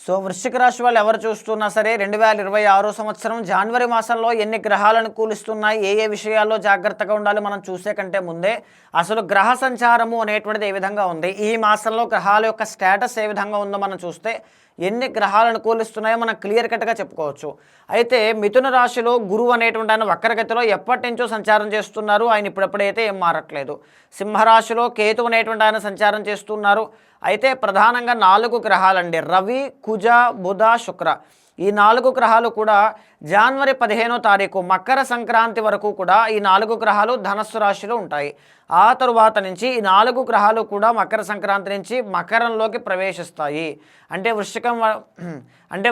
So వృశ్చిక రాశి వాళ్ళు ఎవరు చూస్తున్నా సరే 2026 సంవత్సరం జనవరి మాసంలో ఎన్ని గ్రహాలు అనుకూలిస్తున్నాయి, ఏ ఏ విషయాల్లో జాగ్రత్తగా ఉండాలి మనం చూసే కంటే ముందే అసలు గ్రహ సంచారము అనేటువంటిది ఏ విధంగా ఉంది, ఈ మాసంలో గ్రహాల యొక్క స్టేటస్ ఏ విధంగా ఉందో మనం చూస్తే ఎన్ని గ్రహాలు అనుకూలిస్తున్నాయో మనం క్లియర్ కట్గా చెప్పుకోవచ్చు. అయితే మిథున రాశిలో గురువు అనేటువంటి ఆయన వక్రగతిలో ఎప్పటి నుంచో సంచారం చేస్తున్నారు. ఆయన ఇప్పుడెప్పుడైతే ఏం మారట్లేదు. సింహరాశిలో కేతు అనేటువంటి ఆయన సంచారం చేస్తున్నారు. అయితే ప్రధానంగా 4 గ్రహాలండి, రవి, కుజ, బుధ, శుక్ర. ఈ 4 గ్రహాలు కూడా జనవరి 15వ తారీఖు మకర సంక్రాంతి వరకు కూడా ఈ 4 గ్రహాలు ధనస్సు రాశిలో ఉంటాయి. ఆ తరువాత నుంచి ఈ 4 గ్రహాలు కూడా మకర సంక్రాంతి నుంచి మకరంలోకి ప్రవేశిస్తాయి. అంటే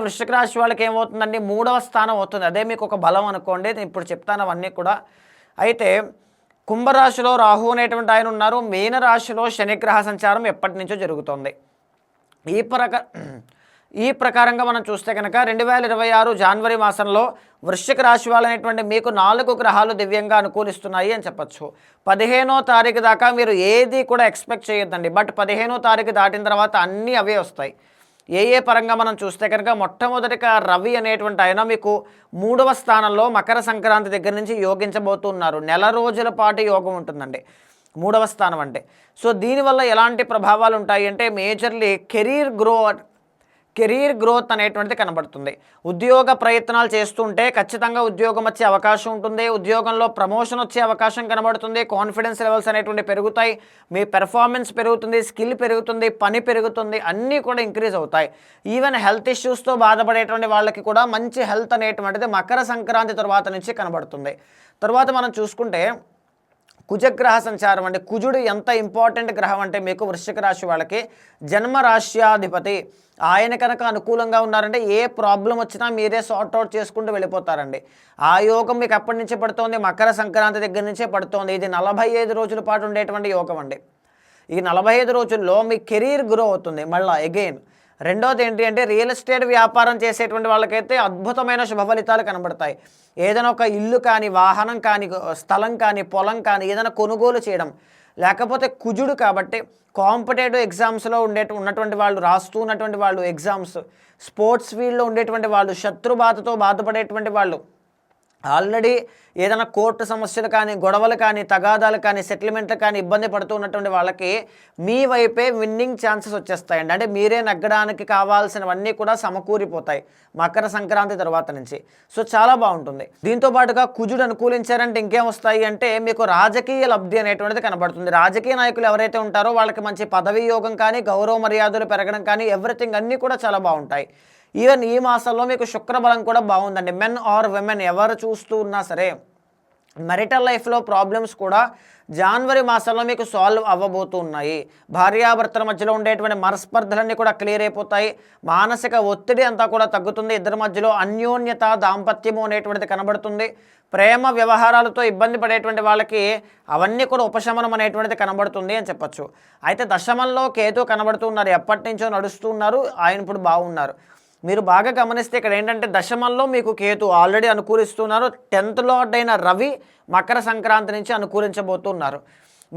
వృశ్చిక రాశి వాళ్ళకి ఏమవుతుందండి, 3వ స్థానం అవుతుంది. అదే మీకు ఒక బలం అనుకోండి. నేను ఇప్పుడు చెప్తాను అవన్నీ కూడా. అయితే కుంభరాశిలో రాహు అనేటువంటి ఆయన ఉన్నారు. మీన రాశిలో శనిగ్రహ సంచారం ఎప్పటి నుంచో జరుగుతుంది. ఈ ప్రకారంగా మనం చూస్తే కనుక 2026 జనవరి మాసంలో వృశ్చిక రాశి వాళ్ళనేటువంటి మీకు 4 గ్రహాలు దివ్యంగా అనుకూలిస్తున్నాయి అని చెప్పచ్చు. 15వ తారీఖు దాకా మీరు ఏది కూడా ఎక్స్పెక్ట్ చేయొద్దండి. బట్ 15వ తారీఖు దాటిన తర్వాత అన్నీ అవే వస్తాయి. ఏ పరంగా మనం చూస్తే కనుక మొట్టమొదటిగా రవి అనేటువంటి ఆయన మీకు 3వ స్థానంలో మకర సంక్రాంతి దగ్గర నుంచి యోగించబోతున్నారు. నెల రోజుల పాటు యోగం ఉంటుందండి 3వ స్థానం అంటే. సో దీనివల్ల ఎలాంటి ప్రభావాలు ఉంటాయి అంటే మేజర్లీ కెరీర్ గ్రోత్ అనేటువంటిది కనబడుతుంది. ఉద్యోగ ప్రయత్నాలు చేస్తుంటే ఖచ్చితంగా ఉద్యోగం వచ్చే అవకాశం ఉంటుంది. ఉద్యోగంలో ప్రమోషన్ వచ్చే అవకాశం కనబడుతుంది. కాన్ఫిడెన్స్ లెవెల్స్ అనేటువంటి పెరుగుతాయి. మీ పెర్ఫార్మెన్స్ పెరుగుతుంది, స్కిల్ పెరుగుతుంది, పని పెరుగుతుంది, అన్నీ కూడా ఇంక్రీజ్ అవుతాయి. ఈవెన్ హెల్త్ ఇష్యూస్తో బాధపడేటువంటి వాళ్ళకి కూడా మంచి హెల్త్ అనేటువంటిది మకర సంక్రాంతి తర్వాత నుంచి కనబడుతుంది. తర్వాత మనం చూసుకుంటే కుజగ్రహ సంచారం అండి. కుజుడు ఎంత ఇంపార్టెంట్ గ్రహం అంటే మీకు వృశ్చిక రాశి వాళ్ళకి జన్మరాశ్యాధిపతి. ఆయన కనుక అనుకూలంగా ఉన్నారంటే ఏ ప్రాబ్లం వచ్చినా మీరే సార్ట్అవుట్ చేసుకుంటూ వెళ్ళిపోతారండి. ఆ యోగం మీకు ఎప్పటి నుంచి పడుతోంది, మకర సంక్రాంతి దగ్గర నుంచే పడుతోంది. ఇది 45 రోజుల పాటు ఉండేటువంటి యోగం అండి. ఈ 45 రోజుల్లో మీ కెరీర్ గ్రో అవుతుంది మళ్ళీ అగైన్. రెండోది ఏంటి అంటే రియల్ ఎస్టేట్ వ్యాపారం చేసేటువంటి వాళ్ళకైతే అద్భుతమైన శుభ ఫలితాలు కనబడతాయి. ఏదైనా ఒక ఇల్లు కానీ, వాహనం కానీ, స్థలం కానీ, పొలం కానీ ఏదైనా కొనుగోలు చేయడం, లేకపోతే కుజుడు కాబట్టి కాంపిటేటివ్ ఎగ్జామ్స్లో ఉన్నటువంటి వాళ్ళు, రాస్తూ ఉన్నటువంటి వాళ్ళు, ఎగ్జామ్స్, స్పోర్ట్స్ ఫీల్డ్లో ఉండేటువంటి వాళ్ళు, శత్రుబాధతో బాధపడేటువంటి వాళ్ళు, ఆల్రెడీ ఏదైనా కోర్టు సమస్యలు కానీ, గొడవలు కానీ, తగాదాలు కానీ, సెటిల్మెంట్లు కానీ ఇబ్బంది పడుతూ ఉన్నటువంటి వాళ్ళకి మీ వైపే విన్నింగ్ ఛాన్సెస్ వచ్చేస్తాయండి. అంటే మీరే నగ్గడానికి కావాల్సినవన్నీ కూడా సమకూరిపోతాయి మకర సంక్రాంతి తర్వాత నుంచి. సో చాలా బాగుంటుంది. దీంతో పాటుగా కుజుడు అనుకూలించారంటే ఇంకేం వస్తాయి అంటే మీకు రాజకీయ లబ్ధి అనేటువంటిది కనబడుతుంది. రాజకీయ నాయకులు ఎవరైతే ఉంటారో వాళ్ళకి మంచి పదవీ యోగం కానీ, గౌరవ మర్యాదలు పెరగడం కానీ, ఎవ్రీథింగ్ అన్నీ కూడా చాలా బాగుంటాయి. ఈవెన్ ఈ మాసంలో మీకు శుక్రబలం కూడా బాగుందండి. మెన్ ఆర్ విమెన్ ఎవరు చూస్తూ ఉన్నా సరే మ్యారిటల్ లైఫ్లో ప్రాబ్లమ్స్ కూడా జనవరి మాసంలో మీకు సాల్వ్ అవ్వబోతూ ఉన్నాయి. భార్యాభర్తల మధ్యలో ఉండేటువంటి మనస్పర్ధలన్నీ కూడా క్లియర్ అయిపోతాయి. మానసిక ఒత్తిడి అంతా కూడా తగ్గుతుంది. ఇద్దరి మధ్యలో అన్యోన్యత, దాంపత్యము అనేటువంటిది కనబడుతుంది. ప్రేమ వ్యవహారాలతో ఇబ్బంది పడేటువంటి వాళ్ళకి అవన్నీ కూడా ఉపశమనం అనేటువంటిది కనబడుతుంది అని చెప్పచ్చు. అయితే దశమంలో కేతు కనబడుతున్నారు, ఎప్పటి నుంచో నడుస్తూ ఉన్నారు, ఆయన ఇప్పుడు బాగున్నారు. మీరు బాగా గమనిస్తే ఇక్కడ ఏంటంటే దశమంలో మీకు కేతు ఆల్రెడీ అనుకూలిస్తున్నారు. 10th లార్డ్ అయిన రవి మకర సంక్రాంతి నుంచి అనుకూలించబోతున్నారు.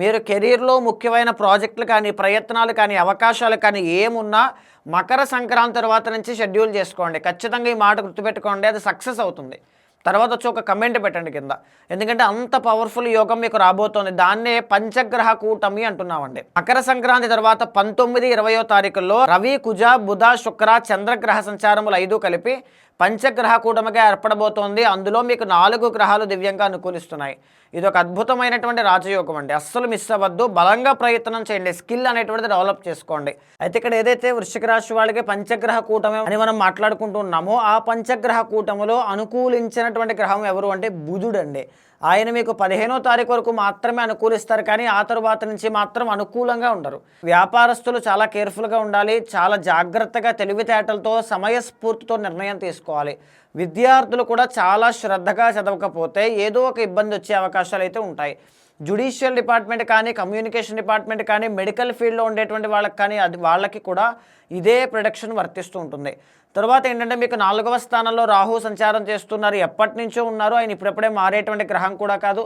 మీరు కెరీర్లో ముఖ్యమైన ప్రాజెక్టులు కానీ, ప్రయత్నాలు కానీ, అవకాశాలు కానీ ఏమున్నా మకర సంక్రాంతి తర్వాత నుంచి షెడ్యూల్ చేసుకోండి. ఖచ్చితంగా ఈ మాట గుర్తుపెట్టుకోండి, అది సక్సెస్ అవుతుంది. తర్వాత వచ్చి ఒక కమెంట్ పెట్టండి కింద. ఎందుకంటే అంత పవర్ఫుల్ యోగం మీకు రాబోతోంది. దాన్నే పంచగ్రహ కూటమి అంటున్నామండి. మకర సంక్రాంతి తర్వాత 19, 20వ తారీఖుల్లో రవి, కుజ, బుధ, శుక్ర, చంద్రగ్రహ సంచారములు 5 కలిపి పంచగ్రహ కూటమిగా ఏర్పడబోతోంది. అందులో మీకు 4 గ్రహాలు దివ్యంగా అనుకూలిస్తున్నాయి. ఇది ఒక అద్భుతమైనటువంటి రాజయోగం అండి. అస్సలు మిస్ అవ్వద్దు. బలంగా ప్రయత్నం చేయండి. స్కిల్ అనేటువంటిది డెవలప్ చేసుకోండి. అయితే ఇక్కడ ఏదైతే వృశ్చిక రాశి వాళ్ళకి పంచగ్రహ కూటమి అని మనం మాట్లాడుకుంటున్నామో ఆ పంచగ్రహ కూటమిలో అనుకూలించినటువంటి గ్రహం ఎవరు అంటే బుధుడు అండి. ఆయన మీకు 15వ తారీఖు వరకు మాత్రమే అనుకూలిస్తారు, కానీ ఆ తరువాత నుంచి మాత్రం అనుకూలంగా ఉండరు. వ్యాపారస్తులు చాలా కేర్ఫుల్గా ఉండాలి. చాలా జాగ్రత్తగా, తెలివితేటలతో, సమయస్ఫూర్తితో నిర్ణయం తీసుకోవాలి. విద్యార్థులు కూడా చాలా శ్రద్ధగా చదవకపోతే ఏదో ఒక ఇబ్బంది వచ్చే అవకాశాలు అయితే ఉంటాయి. జ్యుడిషియల్ డిపార్ట్మెంట్ కానీ, కమ్యూనికేషన్ డిపార్ట్మెంట్ కానీ, మెడికల్ ఫీల్డ్లో ఉండేటువంటి వాళ్ళకి కానీ వాళ్ళకి కూడా ఇదే ప్రొడక్షన్ వర్తిస్తూ ఉంటుంది. తర్వాత ఏంటంటే మీకు 4వ స్థానంలో రాహు సంచారం చేస్తున్నారు. ఎప్పటి నుంచో ఉన్నారు. ఆయన ఇప్పుడప్పుడే మారేటువంటి గ్రహం కూడా కాదు.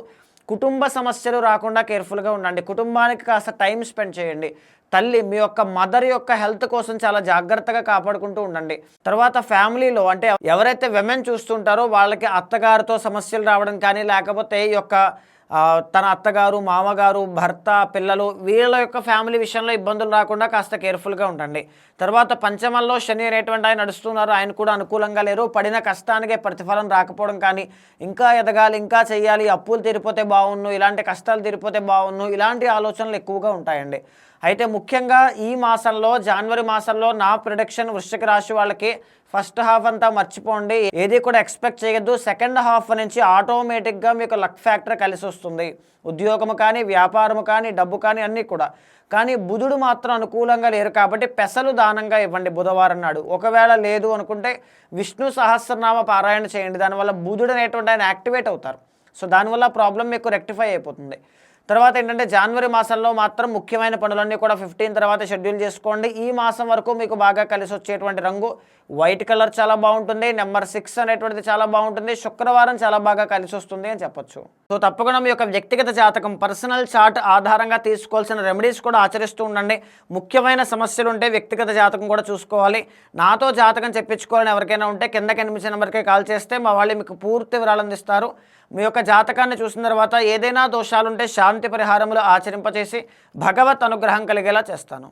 కుటుంబ సమస్యలు రాకుండా కేర్ఫుల్గా ఉండండి. కుటుంబానికి కాస్త టైం స్పెండ్ చేయండి. తల్లి మీ యొక్క మదర్ యొక్క హెల్త్ కోసం చాలా జాగ్రత్తగా కాపాడుకుంటూ ఉండండి. తర్వాత ఫ్యామిలీలో అంటే ఎవరైతే విమెన్ చూస్తుంటారో వాళ్ళకి అత్తగారితో సమస్యలు రావడం కానీ, లేకపోతే ఈ యొక్క తన అత్తగారు, మామగారు, భర్త, పిల్లలు వీళ్ళ యొక్క ఫ్యామిలీ విషయంలో ఇబ్బందులు రాకుండా కాస్త కేర్ఫుల్గా ఉండండి. తర్వాత పంచమంలో శని అనేటువంటి ఆయన నడుస్తున్నారు. ఆయన కూడా అనుకూలంగా లేరు. పడిన కష్టానికే ప్రతిఫలం రాకపోవడం కానీ, ఇంకా ఎదగాలి, ఇంకా చెయ్యాలి, అప్పులు తీరిపోతే బాగున్ను, ఇలాంటి కష్టాలు తీరిపోతే బాగున్ను, ఇలాంటి ఆలోచనలు ఎక్కువగా ఉంటాయండి. అయితే ముఖ్యంగా ఈ మాసంలో జనవరి మాసంలో నా ప్రిడిక్షన్ వృశ్చిక రాశి వాళ్ళకి ఫస్ట్ హాఫ్ అంతా మర్చిపోండి, ఏది కూడా ఎక్స్పెక్ట్ చేయొద్దు. సెకండ్ హాఫ్ నుంచి ఆటోమేటిక్గా మీకు లక్ ఫ్యాక్టర్ కలిసి వస్తుంది. ఉద్యోగము కానీ, వ్యాపారము కానీ, డబ్బు కానీ అన్నీ కూడా. కానీ బుధుడు మాత్రం అనుకూలంగా లేరు కాబట్టి పెసలు దానంగా ఇవ్వండి బుధవారం నాడు. ఒకవేళ లేదు అనుకుంటే విష్ణు సహస్రనామ పారాయణ చేయండి. దానివల్ల బుధుడు అనేటువంటి ఆయన యాక్టివేట్ అవుతారు. సో దానివల్ల ప్రాబ్లం మీకు రెక్టిఫై అయిపోతుంది. తర్వాత ఏంటంటే జనవరి మాసంలో మాత్రం ముఖ్యమైన పనులన్నీ కూడా 15 తర్వాత షెడ్యూల్ చేసుకోండి. ఈ మాసం వరకు మీకు బాగా కలిసి వచ్చేటువంటి రంగు వైట్ కలర్ చాలా బాగుంటుంది. నెంబర్ 6 అనేటువంటిది చాలా బాగుంటుంది. శుక్రవారం చాలా బాగా కలిసి వస్తుంది అని చెప్పొచ్చు. సో తప్పకుండా మీ యొక్క వ్యక్తిగత జాతకం పర్సనల్ చార్ట్ ఆధారంగా తీసుకోవాల్సిన రెమెడీస్ కూడా ఆచరిస్తూ ఉండండి. ముఖ్యమైన సమస్యలు ఉంటే వ్యక్తిగత జాతకం కూడా చూసుకోవాలి. నాతో జాతకం చెప్పించుకోవాలని ఎవరికైనా ఉంటే కింద కనిపించిన నెంబర్కి కాల్ చేస్తే మా వాళ్ళు మీకు పూర్తి వివరాలు అందిస్తారు. మీ యొక్క జాతకాన్ని చూసిన తర్వాత ఏదైనా దోషాలుంటే శాంతి పరిహారములు ఆచరింపచేసి భగవత్ అనుగ్రహం కలిగేలా చేస్తాను.